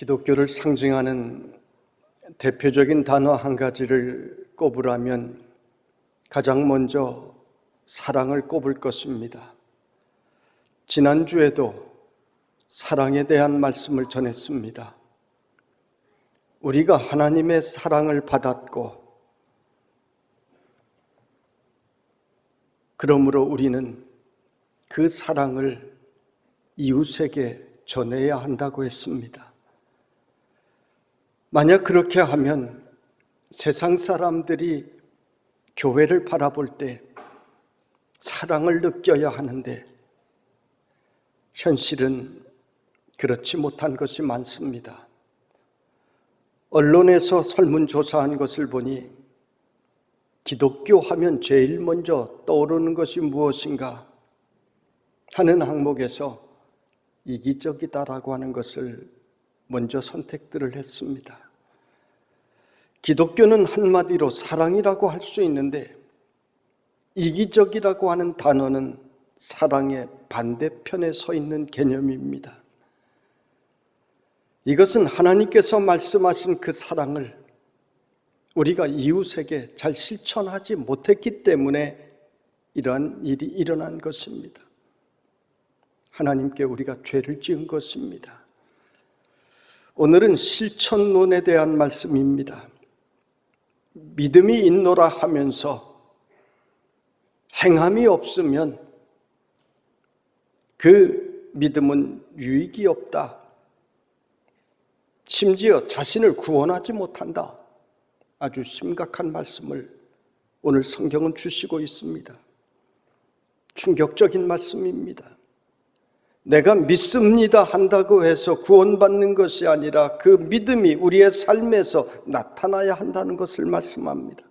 기독교를 상징하는 대표적인 단어 한 가지를 꼽으라면 가장 먼저 사랑을 꼽을 것입니다. 지난주에도 사랑에 대한 말씀을 전했습니다. 우리가 하나님의 사랑을 받았고, 그러므로 우리는 그 사랑을 이웃에게 전해야 한다고 했습니다. 만약 그렇게 하면 세상 사람들이 교회를 바라볼 때 사랑을 느껴야 하는데 현실은 그렇지 못한 것이 많습니다. 언론에서 설문조사한 것을 보니 기독교 하면 제일 먼저 떠오르는 것이 무엇인가 하는 항목에서 이기적이다라고 하는 것을 먼저 선택들을 했습니다. 기독교는 한마디로 사랑이라고 할 수 있는데 이기적이라고 하는 단어는 사랑의 반대편에 서 있는 개념입니다. 이것은 하나님께서 말씀하신 그 사랑을 우리가 이웃에게 잘 실천하지 못했기 때문에 이러한 일이 일어난 것입니다. 하나님께 우리가 죄를 지은 것입니다. 오늘은 실천론에 대한 말씀입니다. 믿음이 있노라 하면서 행함이 없으면 그 믿음은 유익이 없다. 심지어 자신을 구원하지 못한다. 아주 심각한 말씀을 오늘 성경은 주시고 있습니다. 충격적인 말씀입니다. 내가 믿습니다 한다고 해서 구원받는 것이 아니라 그 믿음이 우리의 삶에서 나타나야 한다는 것을 말씀합니다.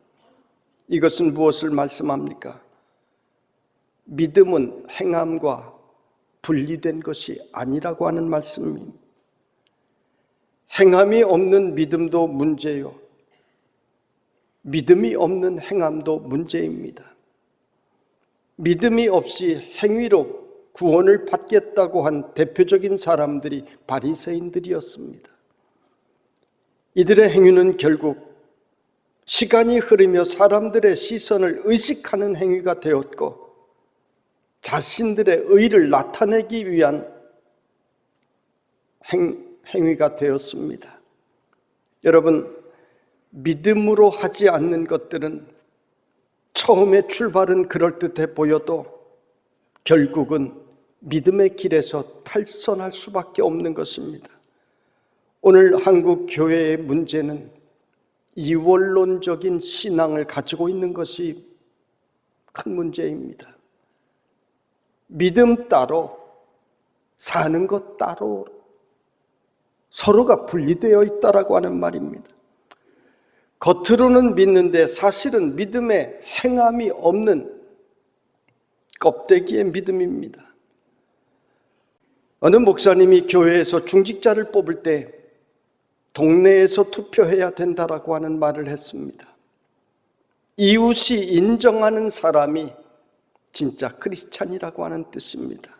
이것은 무엇을 말씀합니까? 믿음은 행함과 분리된 것이 아니라고 하는 말씀입니다. 행함이 없는 믿음도 문제요, 믿음이 없는 행함도 문제입니다. 믿음이 없이 행위로 구원을 받겠다고 한 대표적인 사람들이 바리새인들이었습니다. 이들의 행위는 결국 시간이 흐르며 사람들의 시선을 의식하는 행위가 되었고 자신들의 의를 나타내기 위한 행위가 되었습니다. 여러분, 믿음으로 하지 않는 것들은 처음에 출발은 그럴듯해 보여도 결국은 믿음의 길에서 탈선할 수밖에 없는 것입니다. 오늘 한국 교회의 문제는 이원론적인 신앙을 가지고 있는 것이 큰 문제입니다. 믿음 따로, 사는 것 따로 서로가 분리되어 있다라고 하는 말입니다. 겉으로는 믿는데 사실은 믿음에 행함이 없는 껍데기의 믿음입니다. 어느 목사님이 교회에서 중직자를 뽑을 때 동네에서 투표해야 된다라고 하는 말을 했습니다. 이웃이 인정하는 사람이 진짜 크리스찬이라고 하는 뜻입니다.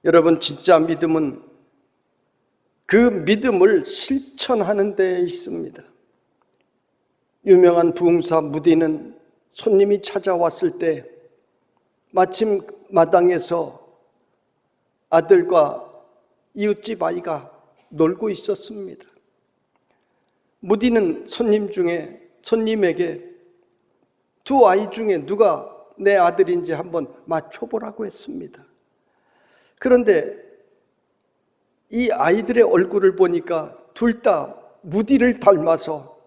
여러분, 진짜 믿음은 그 믿음을 실천하는 데에 있습니다. 유명한 부흥사 무디는 손님이 찾아왔을 때 마침 마당에서 아들과 이웃집 아이가 놀고 있었습니다. 무디는 손님에게 두 아이 중에 누가 내 아들인지 한번 맞춰보라고 했습니다. 그런데 이 아이들의 얼굴을 보니까 둘 다 무디를 닮아서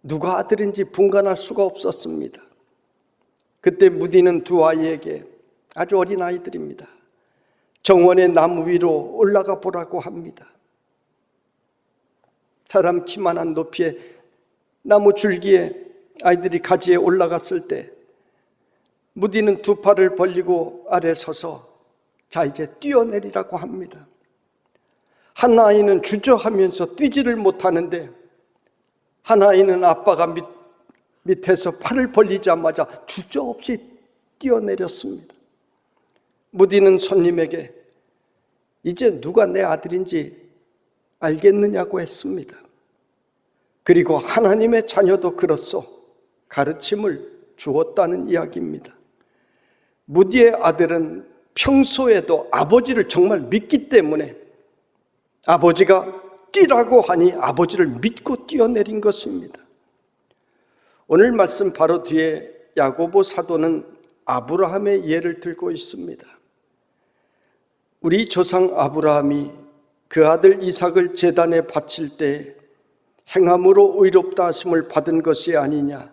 누가 아들인지 분간할 수가 없었습니다. 그때 무디는 두 아이에게, 아주 어린 아이들입니다, 정원의 나무 위로 올라가 보라고 합니다. 사람 키만한 높이의 나무 줄기에 아이들이 가지에 올라갔을 때 무디는 두 팔을 벌리고 아래 서서 자, 이제 뛰어내리라고 합니다. 한 아이는 주저하면서 뛰지를 못하는데 한 아이는 아빠가 밑에서 팔을 벌리자마자 주저없이 뛰어내렸습니다. 무디는 손님에게 이제 누가 내 아들인지 알겠느냐고 했습니다. 그리고 하나님의 자녀도 그렇소 가르침을 주었다는 이야기입니다. 무디의 아들은 평소에도 아버지를 정말 믿기 때문에 아버지가 뛰라고 하니 아버지를 믿고 뛰어내린 것입니다. 오늘 말씀 바로 뒤에 야고보 사도는 아브라함의 예를 들고 있습니다. 우리 조상 아브라함이 그 아들 이삭을 제단에 바칠 때 행함으로 의롭다 하심을 받은 것이 아니냐.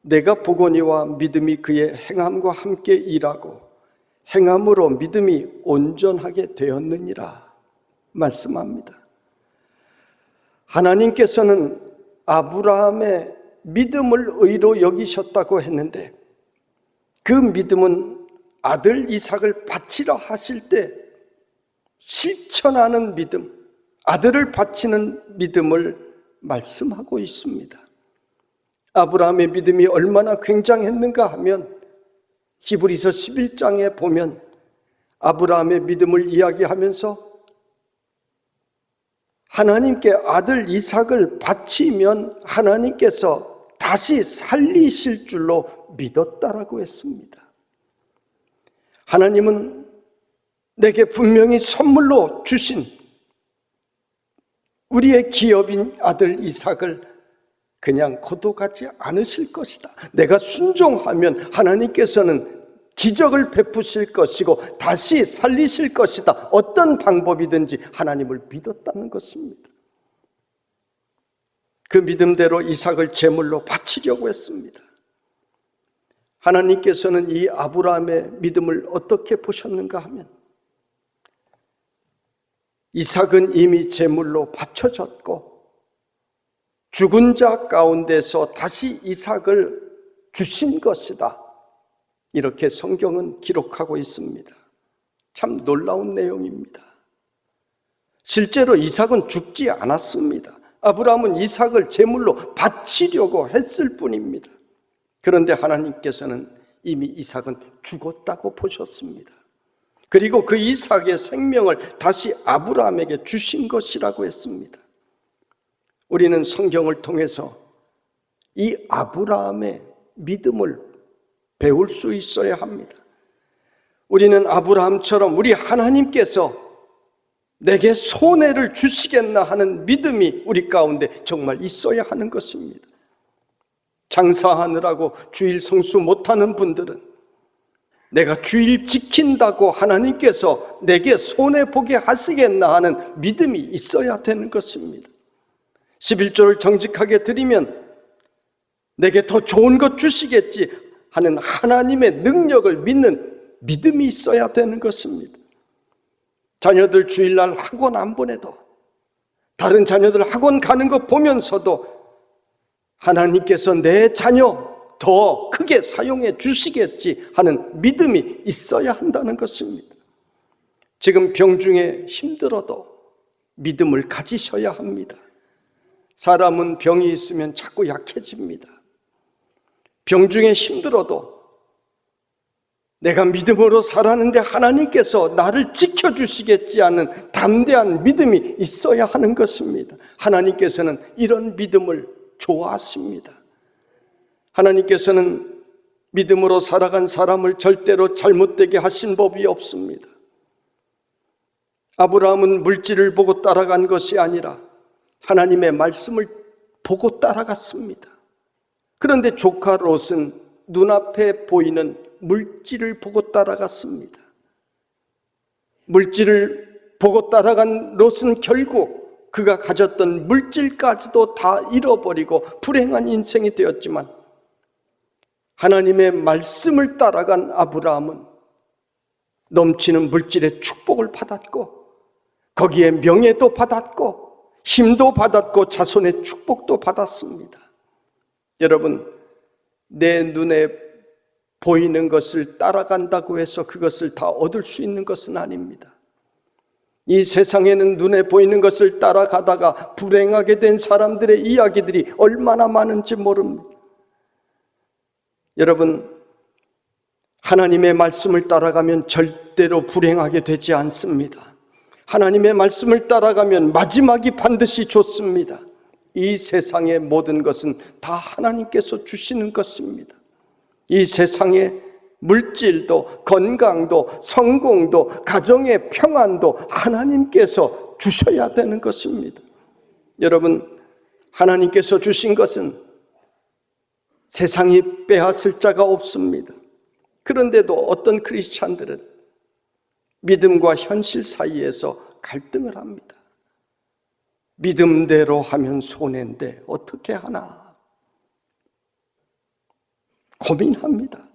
내가 보거니와 믿음이 그의 행함과 함께 일하고 행함으로 믿음이 온전하게 되었느니라 말씀합니다. 하나님께서는 아브라함의 믿음을 의로 여기셨다고 했는데 그 믿음은 아들 이삭을 바치라 하실 때 실천하는 믿음, 아들을 바치는 믿음을 말씀하고 있습니다. 아브라함의 믿음이 얼마나 굉장했는가 하면 히브리서 11장에 보면 아브라함의 믿음을 이야기하면서 하나님께 아들 이삭을 바치면 하나님께서 다시 살리실 줄로 믿었다라고 했습니다. 하나님은 내게 분명히 선물로 주신 우리의 기업인 아들 이삭을 그냥 거둬가지 않으실 것이다. 내가 순종하면 하나님께서는 기적을 베푸실 것이고 다시 살리실 것이다. 어떤 방법이든지 하나님을 믿었다는 것입니다. 그 믿음대로 이삭을 제물로 바치려고 했습니다. 하나님께서는 이 아브라함의 믿음을 어떻게 보셨는가 하면 이삭은 이미 제물로 바쳐졌고 죽은 자 가운데서 다시 이삭을 주신 것이다. 이렇게 성경은 기록하고 있습니다. 참 놀라운 내용입니다. 실제로 이삭은 죽지 않았습니다. 아브라함은 이삭을 제물로 바치려고 했을 뿐입니다. 그런데 하나님께서는 이미 이삭은 죽었다고 보셨습니다. 그리고 그 이삭의 생명을 다시 아브라함에게 주신 것이라고 했습니다. 우리는 성경을 통해서 이 아브라함의 믿음을 배울 수 있어야 합니다. 우리는 아브라함처럼 우리 하나님께서 내게 손해를 주시겠나 하는 믿음이 우리 가운데 정말 있어야 하는 것입니다. 장사하느라고 주일 성수 못하는 분들은 내가 주일 지킨다고 하나님께서 내게 손해보게 하시겠나 하는 믿음이 있어야 되는 것입니다. 11조를 정직하게 드리면 내게 더 좋은 것 주시겠지 하는 하나님의 능력을 믿는 믿음이 있어야 되는 것입니다. 자녀들 주일날 학원 안 보내도 다른 자녀들 학원 가는 거 보면서도 하나님께서 내 자녀 더 크게 사용해 주시겠지 하는 믿음이 있어야 한다는 것입니다. 지금 병중에 힘들어도 믿음을 가지셔야 합니다. 사람은 병이 있으면 자꾸 약해집니다. 병중에 힘들어도 내가 믿음으로 살았는데 하나님께서 나를 지켜주시겠지 하는 담대한 믿음이 있어야 하는 것입니다. 하나님께서는 이런 믿음을 좋아하십니다. 하나님께서는 믿음으로 살아간 사람을 절대로 잘못되게 하신 법이 없습니다. 아브라함은 물질을 보고 따라간 것이 아니라 하나님의 말씀을 보고 따라갔습니다. 그런데 조카 롯은 눈앞에 보이는 물질을 보고 따라갔습니다. 물질을 보고 따라간 롯은 결국 그가 가졌던 물질까지도 다 잃어버리고 불행한 인생이 되었지만 하나님의 말씀을 따라간 아브라함은 넘치는 물질의 축복을 받았고 거기에 명예도 받았고 힘도 받았고 자손의 축복도 받았습니다. 여러분, 내 눈에 보이는 것을 따라간다고 해서 그것을 다 얻을 수 있는 것은 아닙니다. 이 세상에는 눈에 보이는 것을 따라가다가 불행하게 된 사람들의 이야기들이 얼마나 많은지 모릅니다. 여러분, 하나님의 말씀을 따라가면 절대로 불행하게 되지 않습니다. 하나님의 말씀을 따라가면 마지막이 반드시 좋습니다. 이 세상의 모든 것은 다 하나님께서 주시는 것입니다. 이 세상의 물질도, 건강도, 성공도, 가정의 평안도 하나님께서 주셔야 되는 것입니다. 여러분, 하나님께서 주신 것은 세상이 빼앗을 자가 없습니다. 그런데도 어떤 크리스찬들은 믿음과 현실 사이에서 갈등을 합니다. 믿음대로 하면 손해인데 어떻게 하나 고민합니다.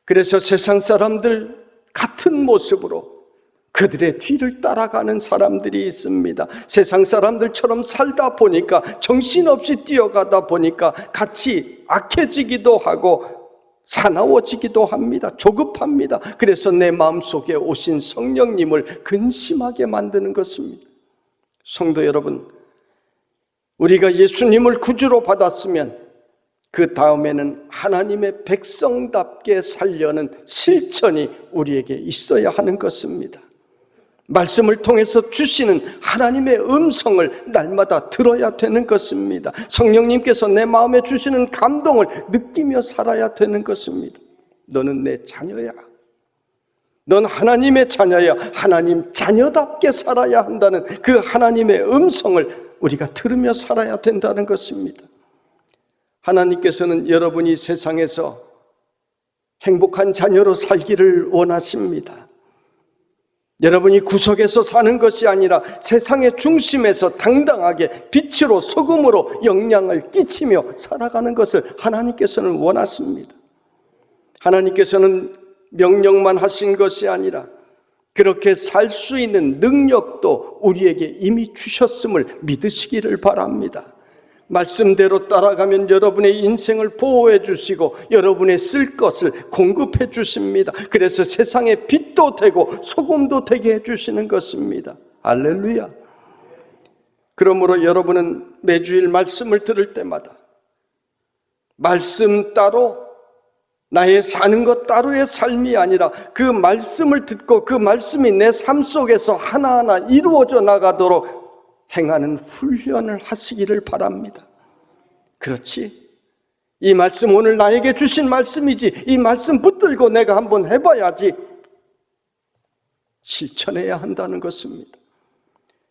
그래서 세상 사람들 같은 모습으로 그들의 뒤를 따라가는 사람들이 있습니다. 세상 사람들처럼 살다 보니까, 정신없이 뛰어가다 보니까 같이 악해지기도 하고 사나워지기도 합니다. 조급합니다. 그래서 내 마음속에 오신 성령님을 근심하게 만드는 것입니다. 성도 여러분, 우리가 예수님을 구주로 받았으면 그 다음에는 하나님의 백성답게 살려는 실천이 우리에게 있어야 하는 것입니다. 말씀을 통해서 주시는 하나님의 음성을 날마다 들어야 되는 것입니다. 성령님께서 내 마음에 주시는 감동을 느끼며 살아야 되는 것입니다. 너는 내 자녀야. 넌 하나님의 자녀야. 하나님 자녀답게 살아야 한다는 그 하나님의 음성을 우리가 들으며 살아야 된다는 것입니다. 하나님께서는 여러분이 세상에서 행복한 자녀로 살기를 원하십니다. 여러분이 구석에서 사는 것이 아니라 세상의 중심에서 당당하게 빛으로 소금으로 영향을 끼치며 살아가는 것을 하나님께서는 원하십니다. 하나님께서는 명령만 하신 것이 아니라 그렇게 살 수 있는 능력도 우리에게 이미 주셨음을 믿으시기를 바랍니다. 말씀대로 따라가면 여러분의 인생을 보호해 주시고 여러분의 쓸 것을 공급해 주십니다. 그래서 세상의 빛도 되고 소금도 되게 해 주시는 것입니다. 할렐루야. 그러므로 여러분은 매주일 말씀을 들을 때마다 말씀 따로, 나의 사는 것 따로의 삶이 아니라 그 말씀을 듣고 그 말씀이 내 삶 속에서 하나하나 이루어져 나가도록 행하는 훈련을 하시기를 바랍니다. 그렇지? 이 말씀 오늘 나에게 주신 말씀이지, 이 말씀 붙들고 내가 한번 해봐야지. 실천해야 한다는 것입니다.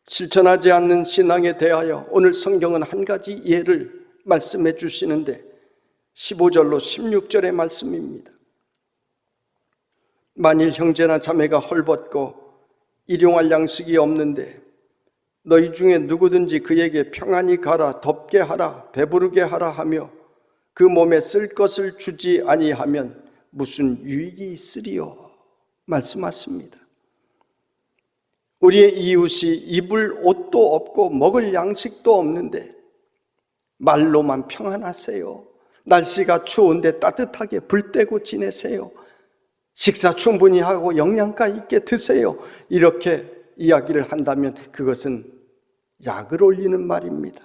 실천하지 않는 신앙에 대하여 오늘 성경은 한 가지 예를 말씀해 주시는데 15절로 16절의 말씀입니다. 만일 형제나 자매가 헐벗고 일용할 양식이 없는데 너희 중에 누구든지 그에게 평안히 가라, 덥게 하라, 배부르게 하라 하며 그 몸에 쓸 것을 주지 아니하면 무슨 유익이 있으리요? 말씀하십니다. 우리의 이웃이 입을 옷도 없고 먹을 양식도 없는데 말로만 평안하세요. 날씨가 추운데 따뜻하게 불 떼고 지내세요. 식사 충분히 하고 영양가 있게 드세요. 이렇게 이야기를 한다면 그것은 약을 올리는 말입니다.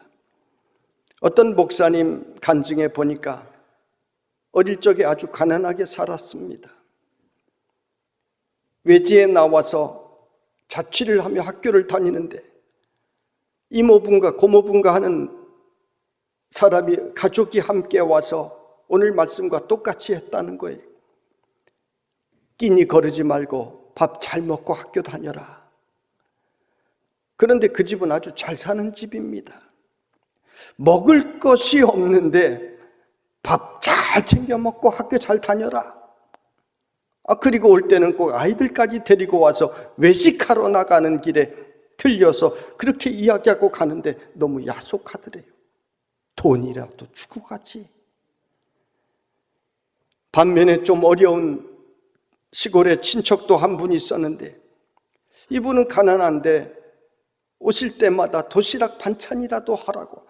어떤 목사님 간증해 보니까 어릴 적에 아주 가난하게 살았습니다. 외지에 나와서 자취를 하며 학교를 다니는데 이모분과 고모분과 하는 사람이, 가족이 함께 와서 오늘 말씀과 똑같이 했다는 거예요. 끼니 거르지 말고 밥 잘 먹고 학교 다녀라. 그런데 그 집은 아주 잘 사는 집입니다. 먹을 것이 없는데 밥 잘 챙겨 먹고 학교 잘 다녀라. 그리고 올 때는 꼭 아이들까지 데리고 와서 외식하러 나가는 길에 들려서 그렇게 이야기하고 가는데 너무 야속하더래요. 돈이라도 주고 가지. 반면에 좀 어려운 시골에 친척도 한 분 있었는데 이분은 가난한데 오실 때마다 도시락 반찬이라도 하라고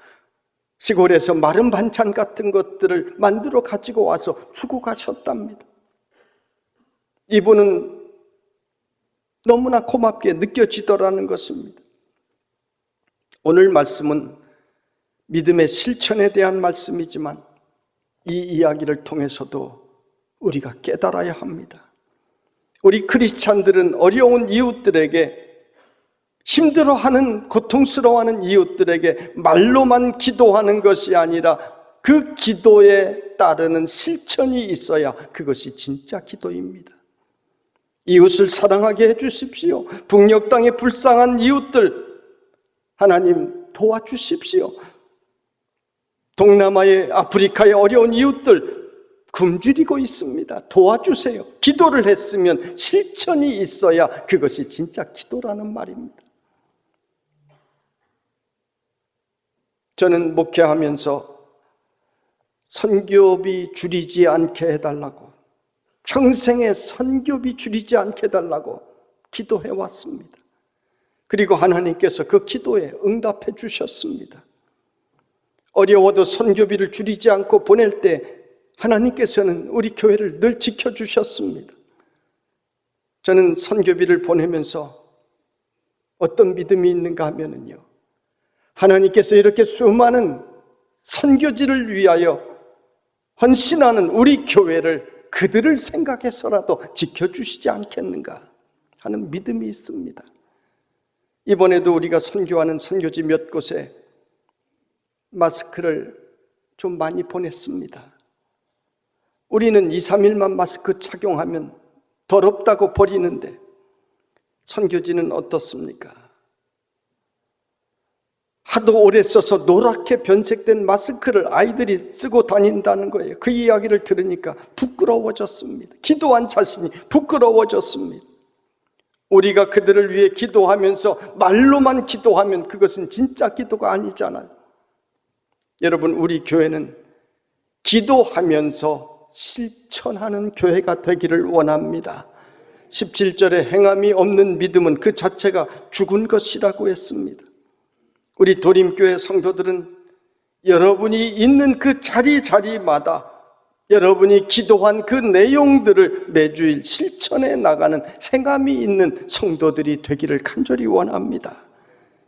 시골에서 마른 반찬 같은 것들을 만들어 가지고 와서 주고 가셨답니다. 이분은 너무나 고맙게 느껴지더라는 것입니다. 오늘 말씀은 믿음의 실천에 대한 말씀이지만 이 이야기를 통해서도 우리가 깨달아야 합니다. 우리 크리스찬들은 어려운 이웃들에게 힘들어하는, 고통스러워하는 이웃들에게 말로만 기도하는 것이 아니라 그 기도에 따르는 실천이 있어야 그것이 진짜 기도입니다. 이웃을 사랑하게 해주십시오. 북녘 땅에 불쌍한 이웃들 하나님 도와주십시오. 동남아의, 아프리카의 어려운 이웃들 굶주리고 있습니다. 도와주세요. 기도를 했으면 실천이 있어야 그것이 진짜 기도라는 말입니다. 저는 목회하면서 선교비 줄이지 않게 해달라고, 평생에 선교비 줄이지 않게 해달라고 기도해 왔습니다. 그리고 하나님께서 그 기도에 응답해 주셨습니다. 어려워도 선교비를 줄이지 않고 보낼 때 하나님께서는 우리 교회를 늘 지켜주셨습니다. 저는 선교비를 보내면서 어떤 믿음이 있는가 하면요, 하나님께서 이렇게 수많은 선교지를 위하여 헌신하는 우리 교회를 그들을 생각해서라도 지켜주시지 않겠는가 하는 믿음이 있습니다. 이번에도 우리가 선교하는 선교지 몇 곳에 마스크를 좀 많이 보냈습니다. 우리는 2, 3일만 마스크 착용하면 더럽다고 버리는데 선교지는 어떻습니까? 하도 오래 써서 노랗게 변색된 마스크를 아이들이 쓰고 다닌다는 거예요. 그 이야기를 들으니까 부끄러워졌습니다. 기도한 자신이 부끄러워졌습니다. 우리가 그들을 위해 기도하면서 말로만 기도하면 그것은 진짜 기도가 아니잖아요. 여러분, 우리 교회는 기도하면서 실천하는 교회가 되기를 원합니다. 17절에 행함이 없는 믿음은 그 자체가 죽은 것이라고 했습니다. 우리 도림교회 성도들은 여러분이 있는 그 자리마다 여러분이 기도한 그 내용들을 매주일 실천해 나가는 행함이 있는 성도들이 되기를 간절히 원합니다.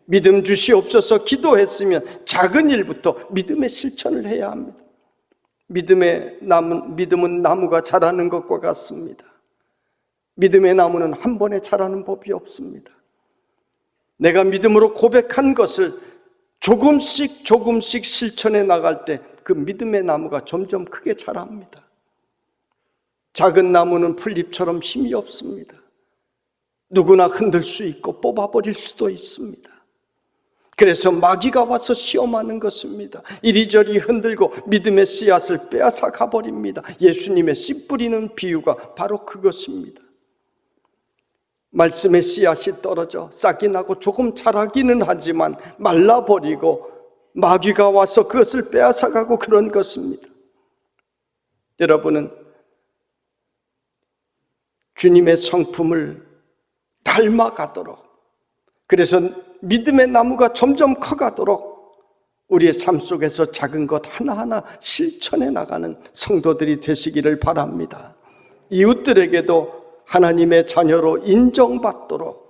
믿음 주시옵소서 기도했으면 작은 일부터 믿음의 실천을 해야 합니다. 믿음은 나무가 자라는 것과 같습니다. 믿음의 나무는 한 번에 자라는 법이 없습니다. 내가 믿음으로 고백한 것을 조금씩 실천해 나갈 때 그 믿음의 나무가 점점 크게 자랍니다. 작은 나무는 풀잎처럼 힘이 없습니다. 누구나 흔들 수 있고 뽑아버릴 수도 있습니다. 그래서 마귀가 와서 시험하는 것입니다. 이리저리 흔들고 믿음의 씨앗을 빼앗아 가버립니다. 예수님의 씨 뿌리는 비유가 바로 그것입니다. 말씀의 씨앗이 떨어져 싹이 나고 조금 자라기는 하지만 말라버리고 마귀가 와서 그것을 빼앗아가고 그런 것입니다. 여러분은 주님의 성품을 닮아가도록, 그래서 믿음의 나무가 점점 커가도록 우리의 삶 속에서 작은 것 하나하나 실천해 나가는 성도들이 되시기를 바랍니다. 이웃들에게도 하나님의 자녀로 인정받도록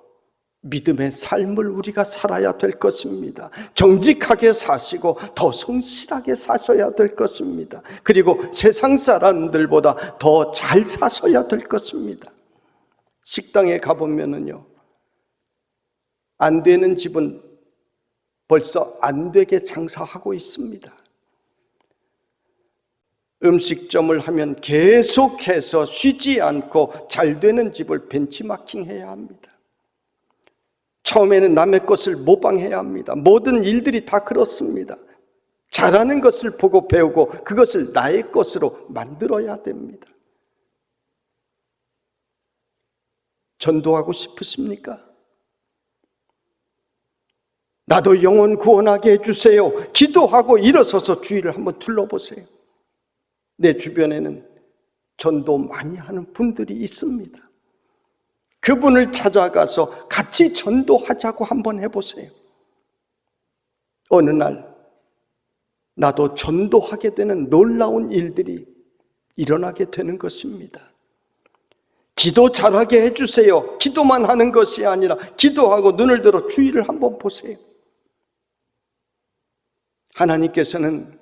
믿음의 삶을 우리가 살아야 될 것입니다. 정직하게 사시고 더 성실하게 사셔야 될 것입니다. 그리고 세상 사람들보다 더 잘 사셔야 될 것입니다. 식당에 가보면은요, 안 되는 집은 벌써 안 되게 장사하고 있습니다. 음식점을 하면 계속해서 쉬지 않고 잘 되는 집을 벤치마킹 해야 합니다. 처음에는 남의 것을 모방해야 합니다. 모든 일들이 다 그렇습니다. 잘하는 것을 보고 배우고 그것을 나의 것으로 만들어야 됩니다. 전도하고 싶으십니까? 나도 영혼 구원하게 해주세요. 기도하고 일어서서 주위를 한번 둘러보세요. 내 주변에는 전도 많이 하는 분들이 있습니다. 그분을 찾아가서 같이 전도하자고 한번 해보세요. 어느 날 나도 전도하게 되는 놀라운 일들이 일어나게 되는 것입니다. 기도 잘하게 해주세요. 기도만 하는 것이 아니라 기도하고 눈을 들어 주위를 한번 보세요. 하나님께서는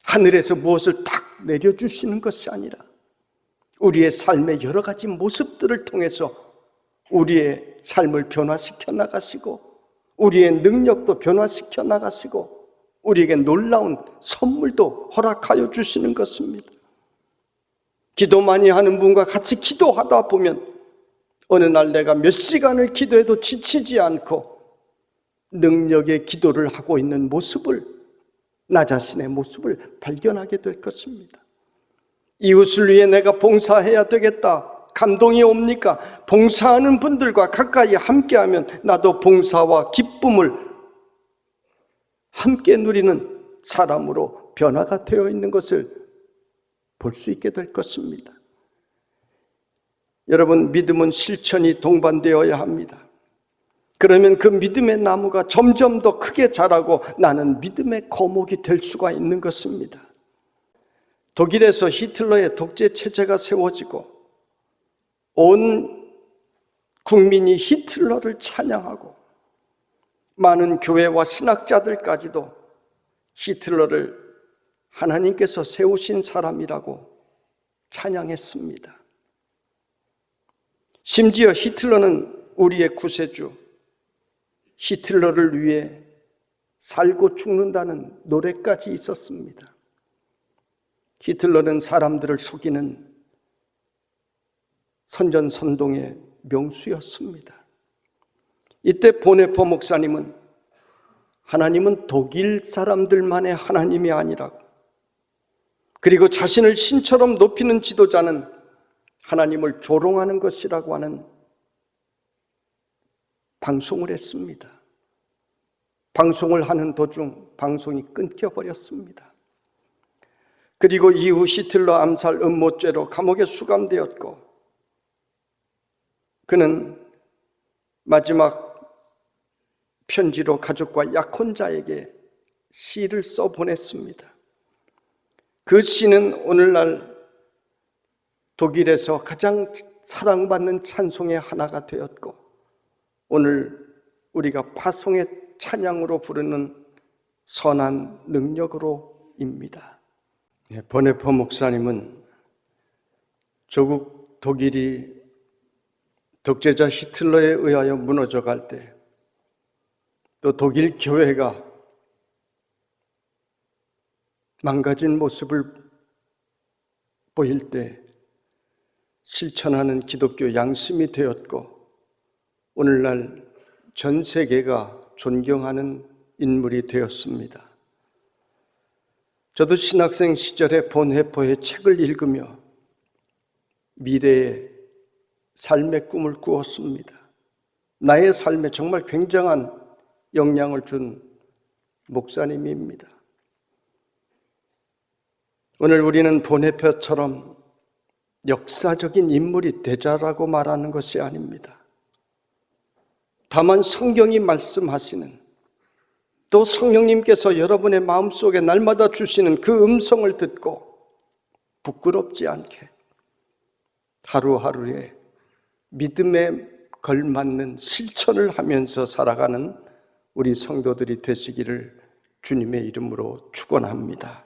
하늘에서 무엇을 탁 내려주시는 것이 아니라 우리의 삶의 여러 가지 모습들을 통해서 우리의 삶을 변화시켜 나가시고 우리의 능력도 변화시켜 나가시고 우리에게 놀라운 선물도 허락하여 주시는 것입니다. 기도 많이 하는 분과 같이 기도하다 보면 어느 날 내가 몇 시간을 기도해도 지치지 않고 능력의 기도를 하고 있는 모습을, 나 자신의 모습을 발견하게 될 것입니다. 이웃을 위해 내가 봉사해야 되겠다. 감동이 옵니까? 봉사하는 분들과 가까이 함께하면 나도 봉사와 기쁨을 함께 누리는 사람으로 변화가 되어 있는 것을 볼 수 있게 될 것입니다. 여러분, 믿음은 실천이 동반되어야 합니다. 그러면 그 믿음의 나무가 점점 더 크게 자라고 나는 믿음의 거목이 될 수가 있는 것입니다. 독일에서 히틀러의 독재 체제가 세워지고 온 국민이 히틀러를 찬양하고 많은 교회와 신학자들까지도 히틀러를 하나님께서 세우신 사람이라고 찬양했습니다. 심지어 히틀러는 우리의 구세주, 히틀러를 위해 살고 죽는다는 노래까지 있었습니다. 히틀러는 사람들을 속이는 선전선동의 명수였습니다. 이때 보네퍼 목사님은 하나님은 독일 사람들만의 하나님이 아니라고, 그리고 자신을 신처럼 높이는 지도자는 하나님을 조롱하는 것이라고 하는 방송을 했습니다. 방송을 하는 도중 방송이 끊겨버렸습니다. 그리고 이후 히틀러 암살 음모죄로 감옥에 수감되었고 그는 마지막 편지로 가족과 약혼자에게 시를 써보냈습니다. 그 시는 오늘날 독일에서 가장 사랑받는 찬송의 하나가 되었고 오늘 우리가 파송의 찬양으로 부르는 선한 능력으로입니다. 보네퍼 목사님은 조국 독일이 독재자 히틀러에 의하여 무너져 갈 때, 또 독일 교회가 망가진 모습을 보일 때 실천하는 기독교 양심이 되었고 오늘날 전 세계가 존경하는 인물이 되었습니다. 저도 신학생 시절에 본헤퍼의 책을 읽으며 미래의 삶의 꿈을 꾸었습니다. 나의 삶에 정말 굉장한 영향을 준 목사님입니다. 오늘 우리는 본헤퍼처럼 역사적인 인물이 되자라고 말하는 것이 아닙니다. 다만 성경이 말씀하시는, 또 성령님께서 여러분의 마음속에 날마다 주시는 그 음성을 듣고 부끄럽지 않게 하루하루에 믿음에 걸맞는 실천을 하면서 살아가는 우리 성도들이 되시기를 주님의 이름으로 축원합니다.